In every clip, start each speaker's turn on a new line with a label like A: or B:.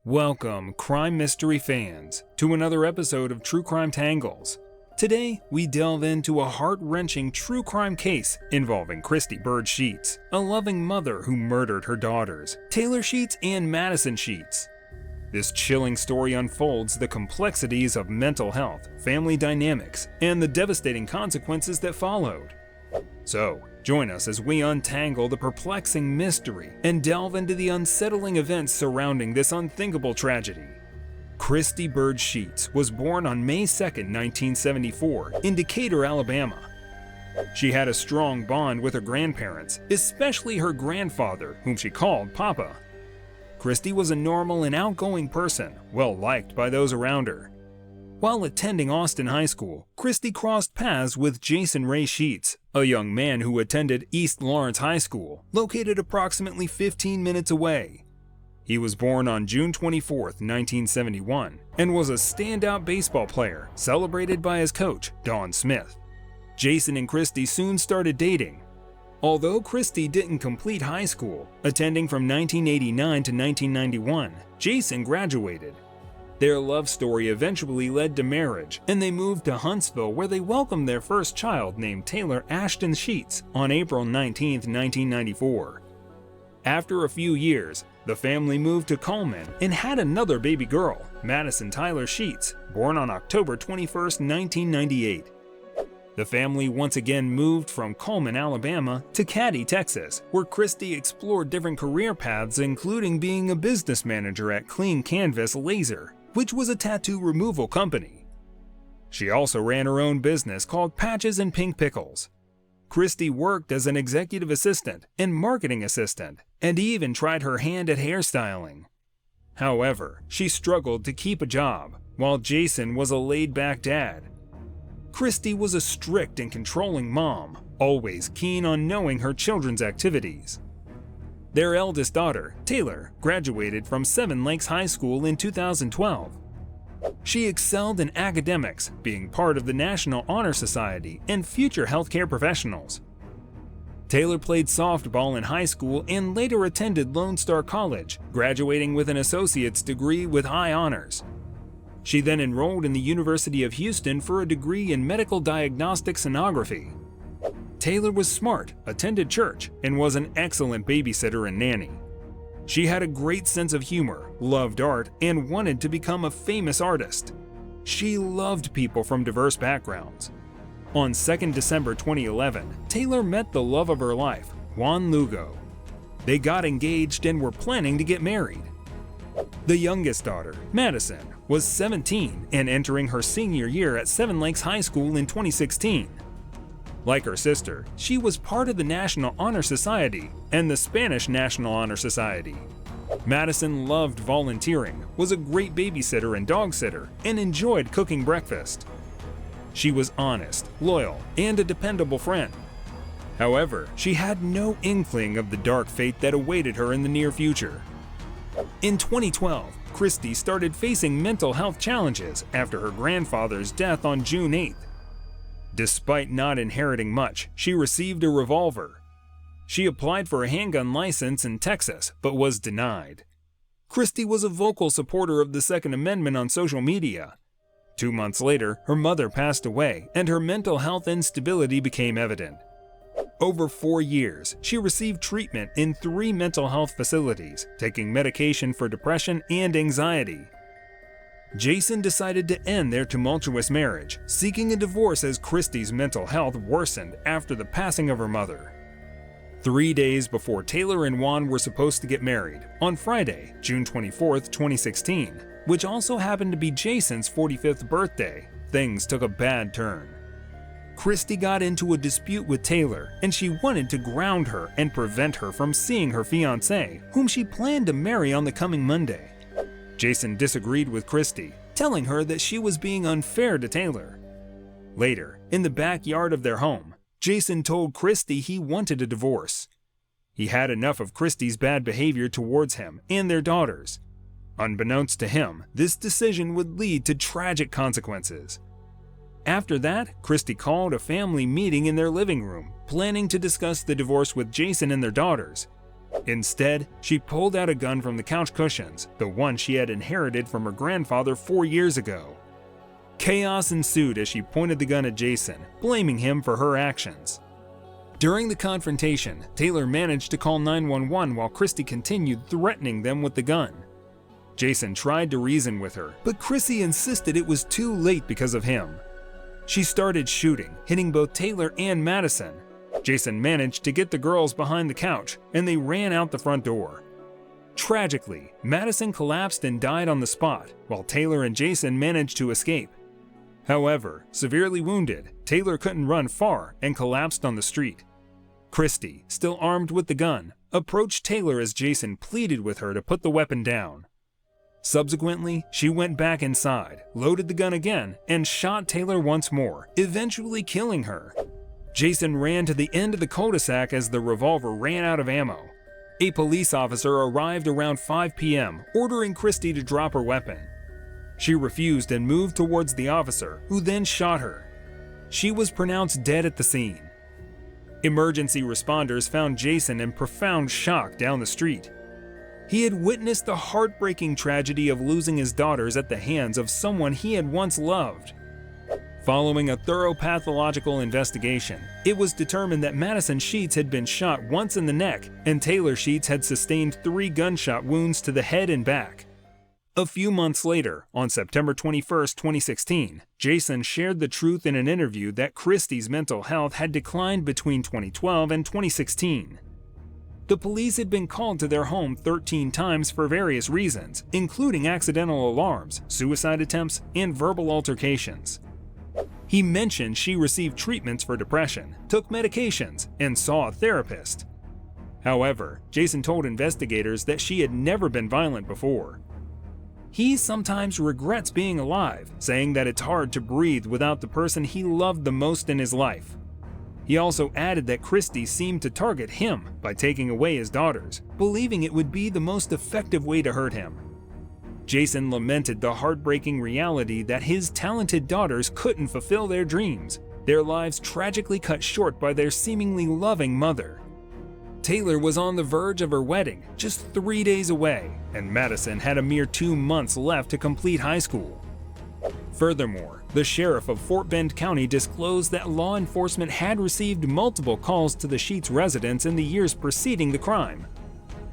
A: Welcome, crime mystery fans, to another episode of True Crime Tangles. Today, we delve into a heart-wrenching true crime case involving Christy Byrd Sheats, a loving mother who murdered her daughters, Taylor Sheats and Madison Sheats. This chilling story unfolds the complexities of mental health, family dynamics, and the devastating consequences that followed. So, join us as we untangle the perplexing mystery and delve into the unsettling events surrounding this unthinkable tragedy. Christy Byrd Sheats was born on May 2, 1974, in Decatur, Alabama. She had a strong bond with her grandparents, especially her grandfather, whom she called Papa. Christy was a normal and outgoing person, well liked by those around her. While attending Austin High School, Christy crossed paths with Jason Ray Sheats, a young man who attended East Lawrence High School, located approximately 15 minutes away. He was born on June 24, 1971, and was a standout baseball player, celebrated by his coach, Don Smith. Jason and Christy soon started dating. Although Christy didn't complete high school, attending from 1989 to 1991, Jason graduated. Their love story eventually led to marriage, and they moved to Huntsville, where they welcomed their first child named Taylor Ashton Sheats on April 19, 1994. After a few years, the family moved to Coleman and had another baby girl, Madison Tyler Sheats, born on October 21, 1998. The family once again moved from Coleman, Alabama to Katy, Texas, where Christy explored different career paths, including being a business manager at Clean Canvas Laser, which was a tattoo removal company. She also ran her own business called Patches and Pink Pickles. Christy worked as an executive assistant and marketing assistant, and even tried her hand at hairstyling. However, she struggled to keep a job, while Jason was a laid-back dad. Christy was a strict and controlling mom, always keen on knowing her children's activities. Their eldest daughter, Taylor, graduated from Seven Lakes High School in 2012. She excelled in academics, being part of the National Honor Society and future healthcare professionals. Taylor played softball in high school and later attended Lone Star College, graduating with an associate's degree with high honors. She then enrolled in the University of Houston for a degree in medical diagnostic sonography. Taylor was smart, attended church, and was an excellent babysitter and nanny. She had a great sense of humor, loved art, and wanted to become a famous artist. She loved people from diverse backgrounds. On 2 December 2011, Taylor met the love of her life, Juan Lugo. They got engaged and were planning to get married. The youngest daughter, Madison, was 17 and entering her senior year at Seven Lakes High School in 2016. Like her sister, she was part of the National Honor Society and the Spanish National Honor Society. Madison loved volunteering, was a great babysitter and dog sitter, and enjoyed cooking breakfast. She was honest, loyal, and a dependable friend. However, she had no inkling of the dark fate that awaited her in the near future. In 2012, Christy started facing mental health challenges after her grandfather's death on June 8th. Despite not inheriting much, she received a revolver. She applied for a handgun license in Texas, but was denied. Christy was a vocal supporter of the Second Amendment on social media. 2 months later, her mother passed away, and her mental health instability became evident. Over 4 years, she received treatment in 3 mental health facilities, taking medication for depression and anxiety. Jason decided to end their tumultuous marriage, seeking a divorce as Christy's mental health worsened after the passing of her mother. 3 days before Taylor and Juan were supposed to get married, on Friday, June 24, 2016, which also happened to be Jason's 45th birthday, things took a bad turn. Christy got into a dispute with Taylor, and she wanted to ground her and prevent her from seeing her fiancé, whom she planned to marry on the coming Monday. Jason disagreed with Christy, telling her that she was being unfair to Taylor. Later, in the backyard of their home, Jason told Christy he wanted a divorce. He had enough of Christy's bad behavior towards him and their daughters. Unbeknownst to him, this decision would lead to tragic consequences. After that, Christy called a family meeting in their living room, planning to discuss the divorce with Jason and their daughters. Instead, she pulled out a gun from the couch cushions, the one she had inherited from her grandfather 4 years ago. Chaos ensued as she pointed the gun at Jason, blaming him for her actions. During the confrontation, Taylor managed to call 911 while Christy continued threatening them with the gun. Jason tried to reason with her, but Christy insisted it was too late because of him. She started shooting, hitting both Taylor and Madison. Jason managed to get the girls behind the couch, and they ran out the front door. Tragically, Madison collapsed and died on the spot, while Taylor and Jason managed to escape. However, severely wounded, Taylor couldn't run far and collapsed on the street. Christy, still armed with the gun, approached Taylor as Jason pleaded with her to put the weapon down. Subsequently, she went back inside, loaded the gun again, and shot Taylor once more, eventually killing her. Jason ran to the end of the cul-de-sac as the revolver ran out of ammo. A police officer arrived around 5 p.m., ordering Christy to drop her weapon. She refused and moved towards the officer, who then shot her. She was pronounced dead at the scene. Emergency responders found Jason in profound shock down the street. He had witnessed the heartbreaking tragedy of losing his daughters at the hands of someone he had once loved. Following a thorough pathological investigation, it was determined that Madison Sheats had been shot once in the neck, and Taylor Sheats had sustained 3 gunshot wounds to the head and back. A few months later, on September 21, 2016, Jason shared the truth in an interview that Christy's mental health had declined between 2012 and 2016. The police had been called to their home 13 times for various reasons, including accidental alarms, suicide attempts, and verbal altercations. He mentioned she received treatments for depression, took medications, and saw a therapist. However, Jason told investigators that she had never been violent before. He sometimes regrets being alive, saying that it's hard to breathe without the person he loved the most in his life. He also added that Christy seemed to target him by taking away his daughters, believing it would be the most effective way to hurt him. Jason lamented the heartbreaking reality that his talented daughters couldn't fulfill their dreams, their lives tragically cut short by their seemingly loving mother. Taylor was on the verge of her wedding, just 3 days away, and Madison had a mere 2 months left to complete high school. Furthermore, the sheriff of Fort Bend County disclosed that law enforcement had received multiple calls to the Sheats residence in the years preceding the crime.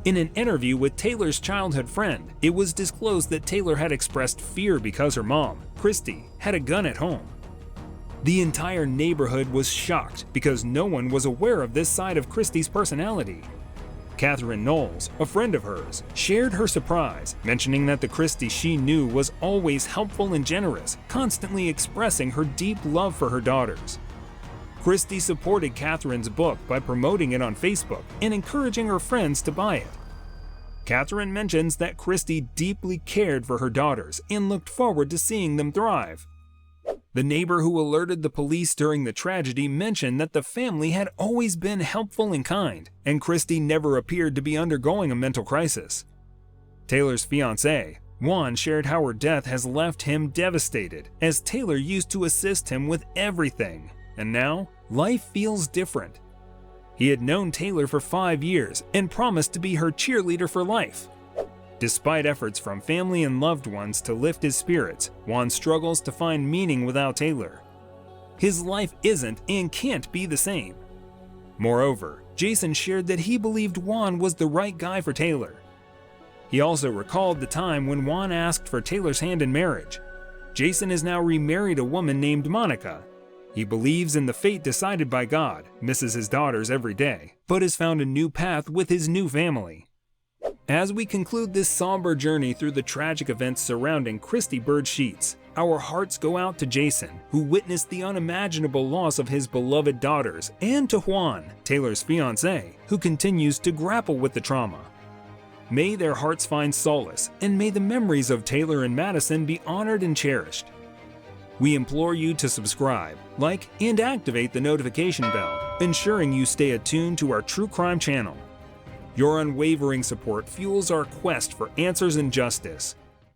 A: In an interview with Taylor's childhood friend, it was disclosed that Taylor had expressed fear because her mom, Christy, had a gun at home. The entire neighborhood was shocked because no one was aware of this side of Christy's personality. Catherine Knowles, a friend of hers, shared her surprise, mentioning that the Christy she knew was always helpful and generous, constantly expressing her deep love for her daughters. Christy supported Catherine's book by promoting it on Facebook and encouraging her friends to buy it. Catherine mentions that Christy deeply cared for her daughters and looked forward to seeing them thrive. The neighbor who alerted the police during the tragedy mentioned that the family had always been helpful and kind, and Christy never appeared to be undergoing a mental crisis. Taylor's fiancé, Juan, shared how her death has left him devastated, as Taylor used to assist him with everything, and now life feels different. He had known Taylor for 5 years and promised to be her cheerleader for life. Despite efforts from family and loved ones to lift his spirits, Juan struggles to find meaning without Taylor. His life isn't and can't be the same. Moreover, Jason shared that he believed Juan was the right guy for Taylor. He also recalled the time when Juan asked for Taylor's hand in marriage. Jason is now remarried a woman named Monica. He believes in the fate decided by God, misses his daughters every day, but has found a new path with his new family. As we conclude this somber journey through the tragic events surrounding Christy Byrd Sheats, our hearts go out to Jason, who witnessed the unimaginable loss of his beloved daughters, and to Juan, Taylor's fiancé, who continues to grapple with the trauma. May their hearts find solace, and may the memories of Taylor and Madison be honored and cherished. We implore you to subscribe, like, and activate the notification bell, ensuring you stay attuned to our true crime channel. Your unwavering support fuels our quest for answers and justice.